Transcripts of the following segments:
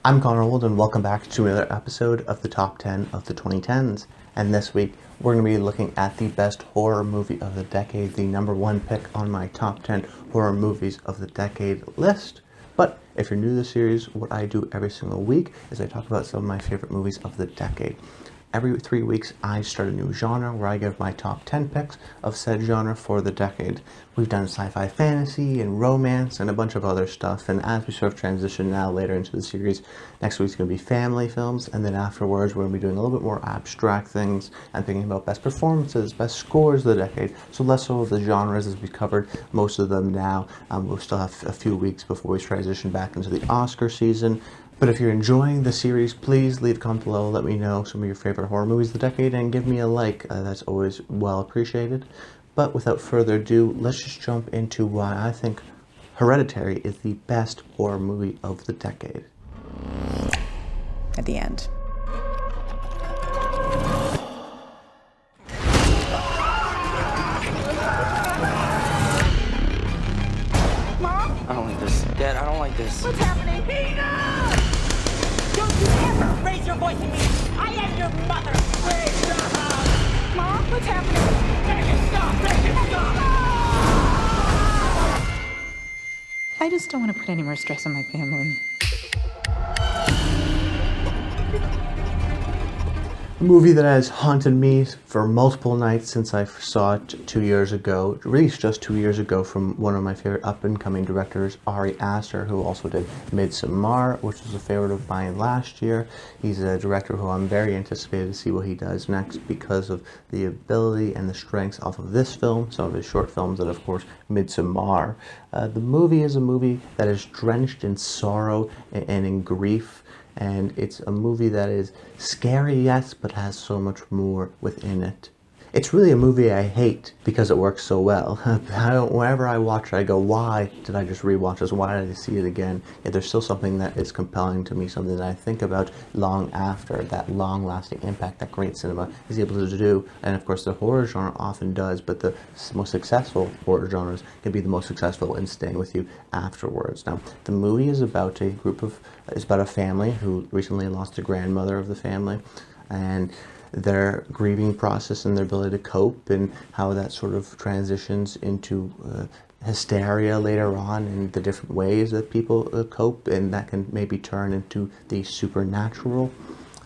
I'm Connor Wold, and welcome back to another episode of the Top 10 of the 2010s. And this week, we're going to be looking at the best horror movie of the decade, the number one pick on my Top 10 horror movies of the decade list. But if you're new to the series, what I do every single week is I talk about some of my favorite movies of the decade. Every 3 weeks, I start a new genre where I give my top 10 picks of said genre for the decade. We've done sci-fi fantasy and romance and a bunch of other stuff, and as we sort of transition now later into the series, next week's going to be family films, and then afterwards we're going to be doing a little bit more abstract things and thinking about best performances, best scores of the decade, so less so of the genres as we've covered most of them now. We'll still have a few weeks before we transition back into the Oscar season. But if you're enjoying the series, please leave a comment below, let me know some of your favorite horror movies of the decade, and give me a like. That's always well appreciated. But without further ado, let's just jump into why I think Hereditary is the best horror movie of the decade. At the end. I don't like this. Dad, I don't like this. What's happening? Peter! Don't you ever raise your voice at me! I am your mother! Please stop! Mom, what's happening? Make it stop! Make it stop! I just don't want to put any more stress on my family. A movie that has haunted me for multiple nights since I saw it 2 years ago, released just 2 years ago from one of my favorite up-and-coming directors, Ari Aster, who also did Midsommar, which was a favorite of mine last year. He's a director who I'm very anticipated to see what he does next because of the ability and the strengths off of this film, some of his short films, and of course Midsommar. The movie is a movie that is drenched in sorrow and in grief. And it's a movie that is scary, yes, but has so much more within it. It's really a movie I hate because it works so well. Whenever I watch it, I go, why did I just rewatch this? Why did I see it again? Yet there's still something that is compelling to me, something that I think about long after, that long-lasting impact that great cinema is able to do. And of course, the horror genre often does, but the most successful horror genres can be the most successful in staying with you afterwards. Now, the movie is about it's about a family who recently lost a grandmother of the family, and their grieving process and their ability to cope, and how that sort of transitions into hysteria later on, and the different ways that people cope, and that can maybe turn into the supernatural.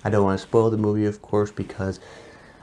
I don't want to spoil the movie, of course, because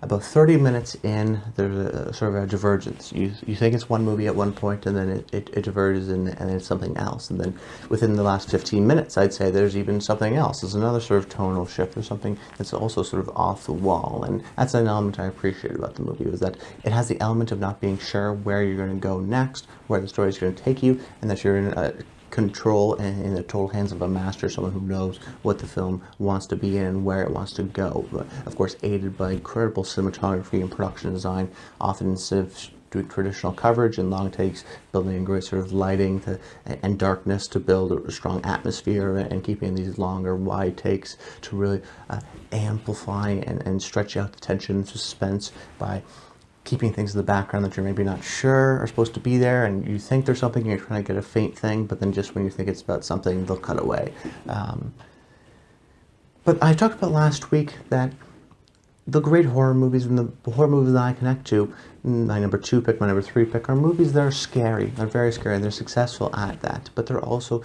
about 30 minutes in, there's a sort of a divergence. You think it's one movie at one point, and then it diverges, and it's something else. And then within the last 15 minutes, I'd say there's even something else. There's another sort of tonal shift. There's something that's also sort of off the wall. And that's an element I appreciate about the movie, was that it has the element of not being sure where you're going to go next, where the story's going to take you, and that you're in control and in the total hands of a master, someone who knows what the film wants to be in and where it wants to go. But of course, aided by incredible cinematography and production design, often instead of doing traditional coverage and long takes, building in great sort of lighting and darkness to build a strong atmosphere, and keeping these longer wide takes to really amplify and stretch out the tension and suspense by keeping things in the background that you're maybe not sure are supposed to be there, and you think there's something and you're trying to get a faint thing, but then just when you think it's about something, they'll cut away. But I talked about last week that the great horror movies and the horror movies that I connect to, my number 2 pick, my number 3 pick, are movies that are scary. They're very scary. They're successful at that, but they're also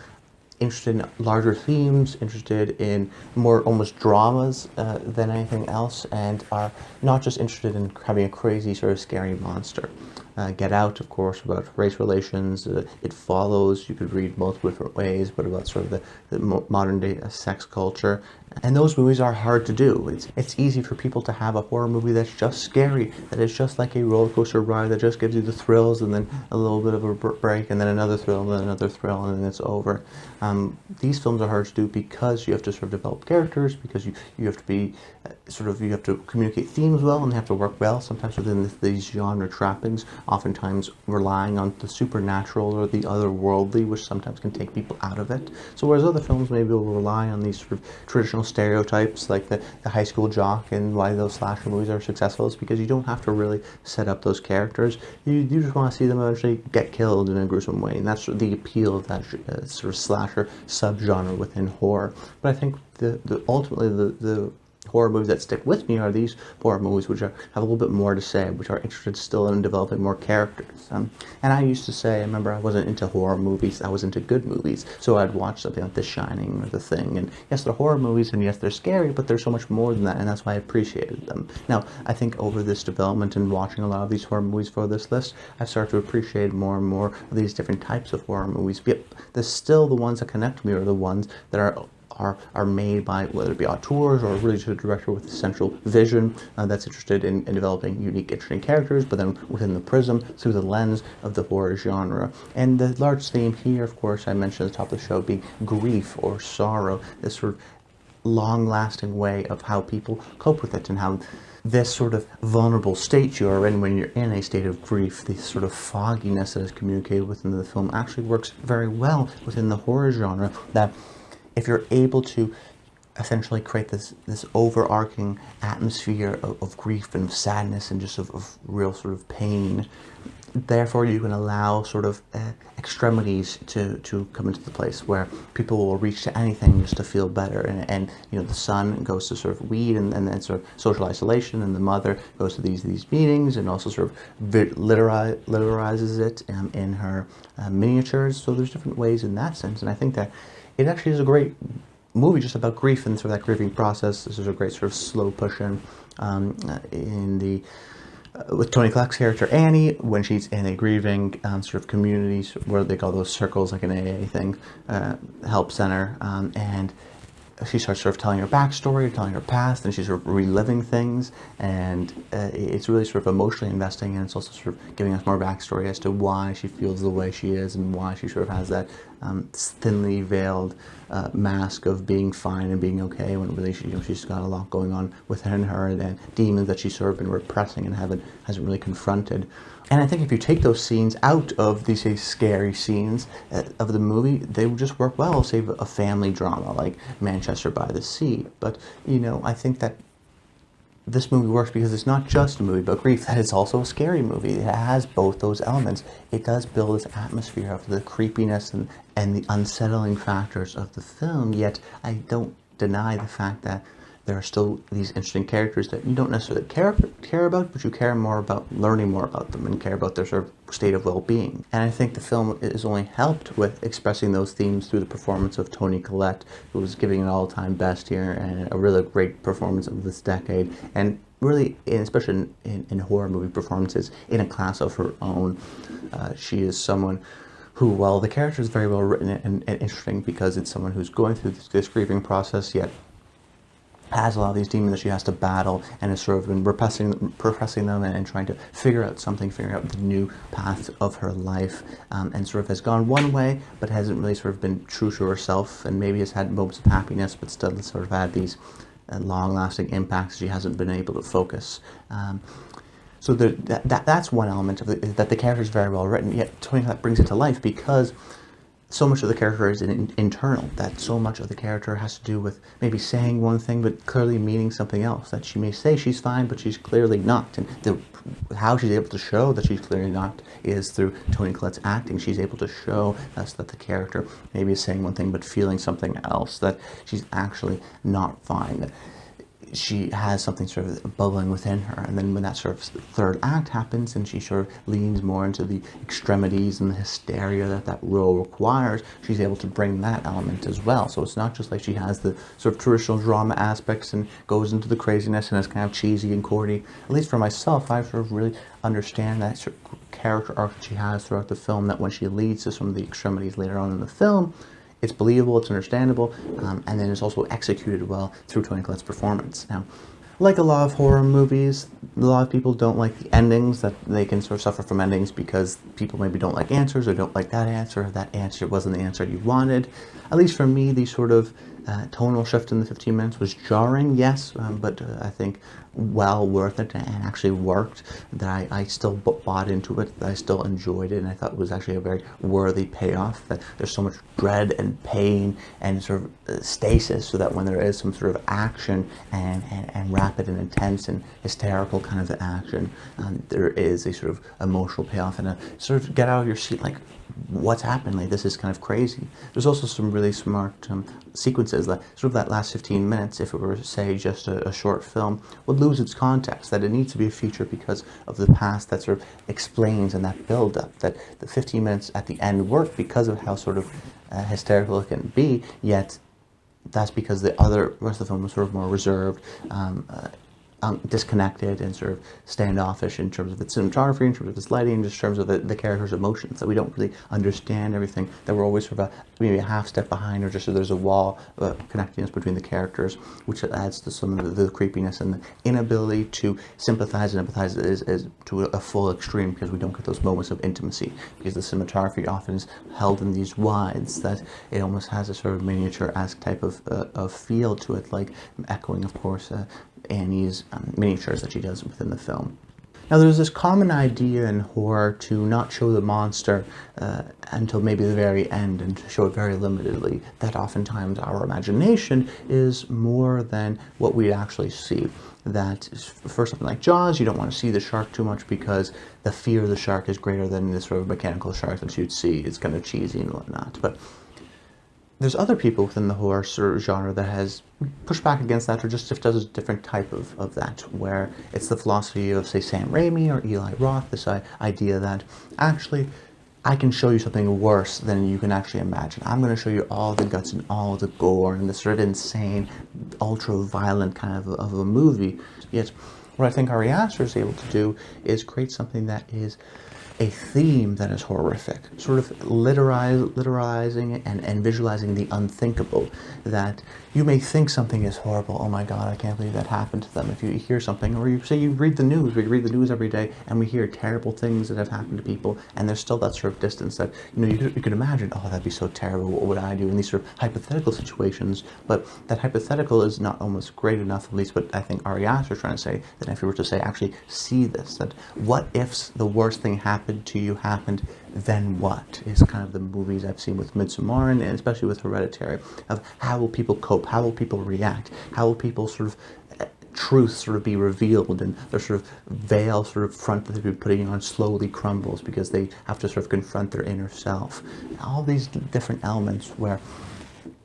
interested in larger themes, interested in more almost dramas than anything else, and are not just interested in having a crazy sort of scary monster. Get Out, of course, about race relations. It Follows, you could read multiple different ways, but about sort of the modern day sex culture. And those movies are hard to do. It's easy for people to have a horror movie that's just scary, that is just like a roller coaster ride, that just gives you the thrills and then a little bit of a break and then another thrill and then another thrill and then it's over. These films are hard to do because you have to sort of develop characters, because you have to be you have to communicate themes well and have to work well sometimes within these genre trappings oftentimes relying on the supernatural or the otherworldly, which sometimes can take people out of it. So whereas other films maybe will rely on these sort of traditional stereotypes, like the high school jock, and why those slasher movies are successful is because you don't have to really set up those characters. You just want to see them eventually get killed in a gruesome way, and that's the appeal of that sort of slasher subgenre within horror. But I think ultimately the horror movies that stick with me are these horror movies which have a little bit more to say, which are interested still in developing more characters. And I used to say, I remember I wasn't into horror movies, I was into good movies. So I'd watch something like The Shining or The Thing, and yes, they're horror movies, and yes, they're scary, but they're so much more than that, and that's why I appreciated them. Now, I think over this development and watching a lot of these horror movies for this list, I've started to appreciate more and more of these different types of horror movies. Yet, there's still the ones that connect me are the ones that are made by, whether it be auteurs or really just a director with a central vision that's interested in developing unique, interesting characters, but then within the prism, through the lens of the horror genre. And the large theme here, of course, I mentioned at the top of the show, being grief or sorrow, this sort of long-lasting way of how people cope with it, and how this sort of vulnerable state you are in when you're in a state of grief, this sort of fogginess that is communicated within the film, actually works very well within the horror genre. That if you're able to essentially create this overarching atmosphere of grief and of sadness and just of real sort of pain, therefore you can allow sort of extremities to come into the place where people will reach to anything just to feel better. And you know, the son goes to sort of weed and then sort of social isolation, and the mother goes to these meetings and also sort of literizes it in her miniatures. So there's different ways in that sense, and I think that it actually is a great movie just about grief and sort of that grieving process. This is a great sort of slow push in the with Toni Collette's character Annie, when she's in a grieving sort of community where they call those circles, like an AA thing, help center, and she starts sort of telling her backstory, telling her past, and she's sort of reliving things, and it's really sort of emotionally investing, and it's also sort of giving us more backstory as to why she feels the way she is and why she sort of has that thinly veiled mask of being fine and being okay, when really she's got a lot going on within her, and demons that she's sort of been repressing and hasn't really confronted. And I think if you take those scenes out of these scary scenes of the movie, they would just work well, say a family drama like Manchester by the Sea. But, you know, I think that this movie works because it's not just a movie about grief, that it's also a scary movie. It has both those elements. It does build this atmosphere of the creepiness and the unsettling factors of the film, yet I don't deny the fact that there are still these interesting characters that you don't necessarily care about, but you care more about learning more about them and care about their sort of state of well-being. And I think the film is only helped with expressing those themes through the performance of Toni Collette, who was giving an all-time best here and a really great performance of this decade. And really, especially in horror movie performances, in a class of her own. She is someone who, while the character is very well written and interesting because it's someone who's going through this grieving process, yet has a lot of these demons that she has to battle, and has sort of been repressing them and trying to figure out the new path of her life, and sort of has gone one way, but hasn't really sort of been true to herself, and maybe has had moments of happiness, but still sort of had these long-lasting impacts she hasn't been able to focus. So that's one element of it, that the character is very well written, yet Toni Collette brings it to life because so much of the character is internal, that so much of the character has to do with maybe saying one thing but clearly meaning something else, that she may say she's fine but she's clearly not, and how she's able to show that she's clearly not is through Toni Collette's acting. She's able to show us that the character maybe is saying one thing but feeling something else, that she's actually not fine, that she has something sort of bubbling within her, and then when that sort of third act happens and she sort of leans more into the extremities and the hysteria that role requires, she's able to bring that element as well. So it's not just like she has the sort of traditional drama aspects and goes into the craziness and is kind of cheesy and corny. At least for myself, I sort of really understand that sort of character arc that she has throughout the film, that when she leads to some of the extremities later on in the film, it's believable, it's understandable, and then it's also executed well through Toni Collette's performance. Now, like a lot of horror movies, a lot of people don't like the endings, that they can sort of suffer from endings because people maybe don't like answers or don't like that answer, or that answer wasn't the answer you wanted. At least for me, these sort of tonal shift in the 15 minutes was jarring, yes, but I think well worth it and actually worked, that I still bought into it, that I still enjoyed it, and I thought it was actually a very worthy payoff, that there's so much dread and pain and sort of stasis, so that when there is some sort of action and rapid and intense and hysterical kind of action, there is a sort of emotional payoff and a sort of get out of your seat, like, what's happened? Like, this is kind of crazy. There's also some really smart sequences that sort of that last 15 minutes, if it were, say, just a short film, would lose its context, that it needs to be a feature because of the past that sort of explains and that build-up, that the 15 minutes at the end work because of how sort of hysterical it can be, yet that's because the other rest of the film was sort of more reserved, disconnected and sort of standoffish in terms of its cinematography, in terms of its lighting, in just terms of the characters' emotions, that we don't really understand everything, that we're always sort of maybe a half step behind, or just so there's a wall connecting us between the characters, which adds to some of the creepiness and the inability to sympathize and empathize is to a full extreme, because we don't get those moments of intimacy, because the cinematography often is held in these wides that it almost has a sort of miniature-esque type of feel to it, like echoing, of course, Annie's miniatures that she does within the film. Now, there's this common idea in horror to not show the monster until maybe the very end, and to show it very limitedly, that oftentimes our imagination is more than what we actually see. That for something like Jaws, you don't want to see the shark too much because the fear of the shark is greater than this sort of mechanical shark that you'd see. It's kind of cheesy and whatnot. But there's other people within the horror sort of genre that has pushed back against that, or just does a different type of that, where it's the philosophy of, say, Sam Raimi or Eli Roth, this idea that actually I can show you something worse than you can actually imagine. I'm going to show you all the guts and all the gore and this sort of insane, ultra-violent kind of a movie. Yet, what I think Ari Aster is able to do is create something that is a theme that is horrific, sort of literalizing and visualizing the unthinkable, that you may think something is horrible, oh my god, I can't believe that happened to them. If you hear something, or you say you read the news, we read the news every day, and we hear terrible things that have happened to people, and there's still that sort of distance that, you could imagine, oh, that'd be so terrible, what would I do in these sort of hypothetical situations, but that hypothetical is not almost great enough, at least what I think Ari Aster is trying to say, that if you were to say, actually see this, that what if the worst thing happened to you happened, then what, is kind of the movies I've seen with Midsommar, and especially with Hereditary, of how will people cope, how will people react, how will people sort of truth sort of be revealed, and their sort of veil sort of front that they've been putting on slowly crumbles because they have to sort of confront their inner self. All these different elements where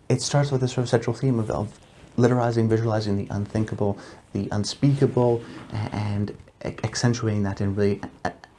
it starts with this sort of central theme of literalizing, visualizing the unthinkable, the unspeakable, and accentuating that and really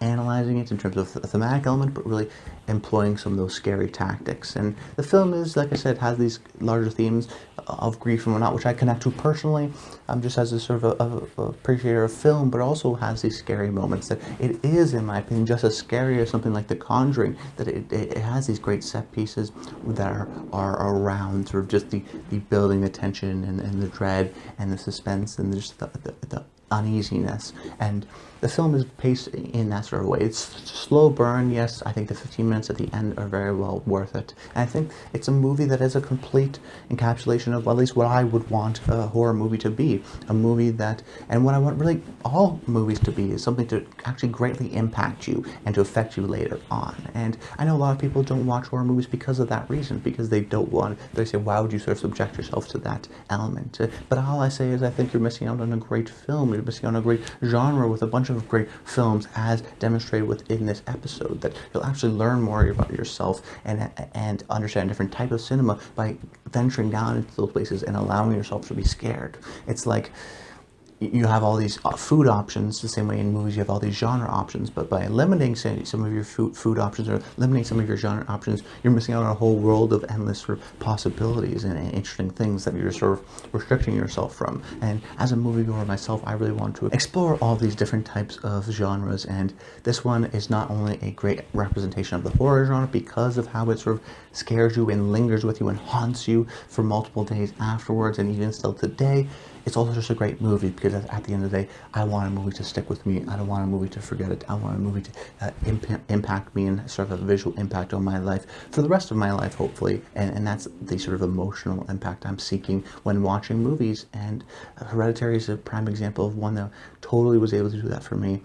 analyzing it in terms of the thematic element, but really employing some of those scary tactics. And the film is, like I said, has these larger themes of grief and whatnot, which I connect to personally, just as a sort of a appreciator of film, but also has these scary moments that it is, in my opinion, just as scary as something like The Conjuring, that it has these great set pieces that are around sort of just the building the tension and the dread and the suspense and just the uneasiness. And the film is paced in that sort of way. It's a slow burn, yes. I think the 15 minutes at the end are very well worth it. And I think it's a movie that is a complete encapsulation of at least what I would want a horror movie to be. A movie that, and what I want really all movies to be, is something to actually greatly impact you and to affect you later on. And I know a lot of people don't watch horror movies because of that reason, because they don't want, they say, why would you sort of subject yourself to that element? But all I say is I think you're missing out on a great film. You're missing out on a great genre with a bunch of great films, as demonstrated within this episode, that you'll actually learn more about yourself and understand a different type of cinema by venturing down into those places and allowing yourself to be scared. It's like you have all these food options, the same way in movies you have all these genre options, but by eliminating, say, some of your food options or eliminating some of your genre options, you're missing out on a whole world of endless sort of possibilities and interesting things that you're sort of restricting yourself from. And as a moviegoer myself, I really want to explore all these different types of genres, and this one is not only a great representation of the horror genre because of how it sort of scares you and lingers with you and haunts you for multiple days afterwards, and even still today, it's also just a great movie because because at the end of the day, I want a movie to stick with me. I don't want a movie to forget it. I want a movie to impact me and sort of a visual impact on my life for the rest of my life, hopefully. And that's the sort of emotional impact I'm seeking when watching movies. And Hereditary is a prime example of one that totally was able to do that for me.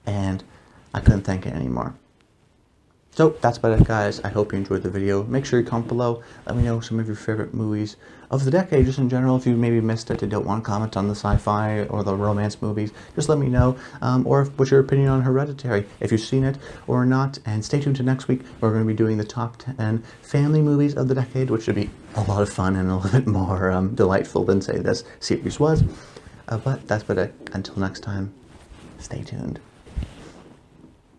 And I couldn't thank it anymore. So that's about it, guys. I hope you enjoyed the video. Make sure you comment below. Let me know some of your favorite movies of the decade, just in general. If you maybe missed it and don't want to comment on the sci-fi or the romance movies, just let me know. Or what's your opinion on Hereditary, if you've seen it or not. And stay tuned to next week. We're going to be doing the top 10 family movies of the decade, which should be a lot of fun and a little bit more delightful than, say, this series was. But that's about it. Until next time, stay tuned.